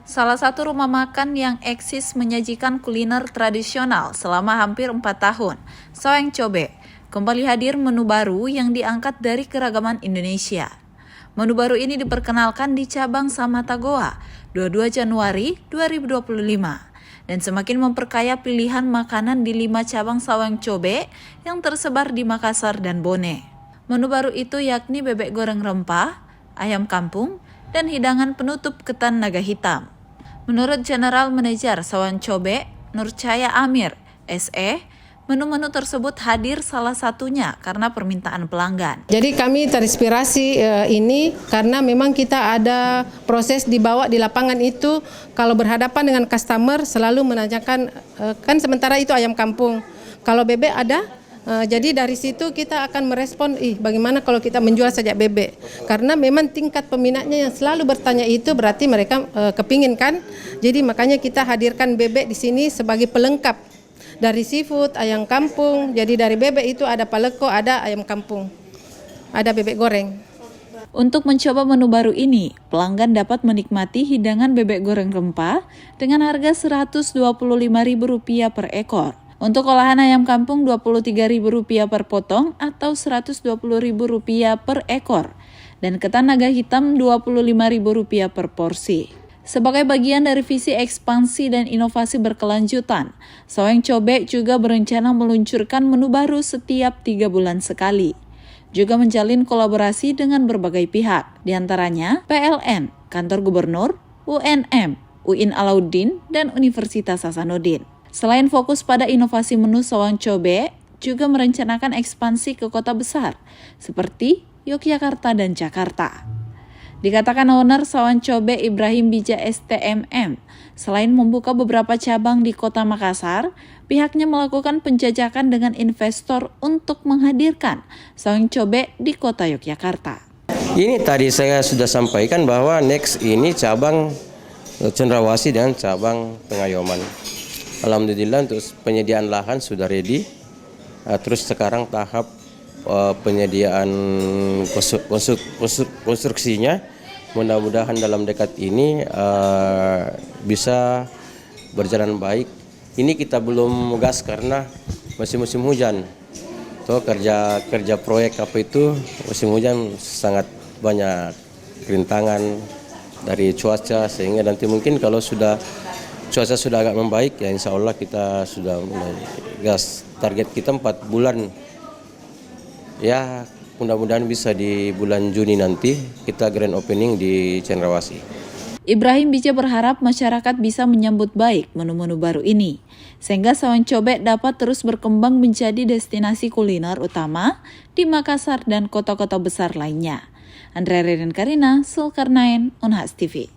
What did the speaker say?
Salah satu rumah makan yang eksis menyajikan kuliner tradisional selama hampir 4 tahun, Saweng Cobe, kembali hadir menu baru yang diangkat dari keragaman Indonesia. Menu baru ini diperkenalkan di cabang Samata Goa, 22 Januari 2025, dan semakin memperkaya pilihan makanan di 5 cabang Saweng Cobe yang tersebar di Makassar dan Bone. Menu baru itu yakni bebek goreng rempah, ayam kampung, dan hidangan penutup ketan naga hitam. Menurut General Manager Saweng Cobe, Nurcaya Amir, SE, menu-menu tersebut hadir salah satunya karena permintaan pelanggan. Jadi kami terinspirasi ini karena memang kita ada proses dibawa di lapangan itu, kalau berhadapan dengan customer selalu menanyakan, kan sementara itu ayam kampung, kalau bebek ada. Jadi dari situ kita akan merespon, bagaimana kalau kita menjual saja bebek? Karena memang tingkat peminatnya yang selalu bertanya itu berarti mereka kepingin kan? Jadi makanya kita hadirkan bebek di sini sebagai pelengkap dari seafood, ayam kampung. Jadi dari bebek itu ada paleko, ada ayam kampung, ada bebek goreng. Untuk mencoba menu baru ini, pelanggan dapat menikmati hidangan bebek goreng rempah dengan harga Rp125.000 per ekor. Untuk olahan ayam kampung Rp23.000 per potong atau Rp120.000 per ekor. Dan ketan naga hitam Rp25.000 per porsi. Sebagai bagian dari visi ekspansi dan inovasi berkelanjutan, Saweng Cobe juga berencana meluncurkan menu baru setiap 3 bulan sekali. Juga menjalin kolaborasi dengan berbagai pihak, diantaranya PLN, Kantor Gubernur, UNM, UIN Alauddin, dan Universitas Hasanuddin. Selain fokus pada inovasi menu, Saweng Cobe juga merencanakan ekspansi ke kota besar seperti Yogyakarta dan Jakarta. Dikatakan owner Saweng Cobe Ibrahim Bija STMM, selain membuka beberapa cabang di kota Makassar, pihaknya melakukan penjajakan dengan investor untuk menghadirkan Saweng Cobe di kota Yogyakarta. Ini tadi saya sudah sampaikan bahwa next ini cabang Cendrawasih dan cabang Pengayoman. Alhamdulillah untuk penyediaan lahan sudah ready. Terus sekarang tahap penyediaan konstruksinya. Mudah-mudahan dalam dekat ini bisa berjalan baik. Ini kita belum gas karena masih musim hujan. Tuh kerja proyek apa itu musim hujan sangat banyak rintangan dari cuaca, sehingga nanti mungkin kalau cuaca sudah agak membaik, ya insya Allah kita sudah mulai gas. Target kita 4 bulan, ya mudah-mudahan bisa di bulan Juni nanti kita grand opening di Cendrawasih. Ibrahim Bija berharap masyarakat bisa menyambut baik menu-menu baru ini, sehingga Saweng Cobe dapat terus berkembang menjadi destinasi kuliner utama di Makassar dan kota-kota besar lainnya. Andrea Reden Karina, Zulkarnain, Unhas TV.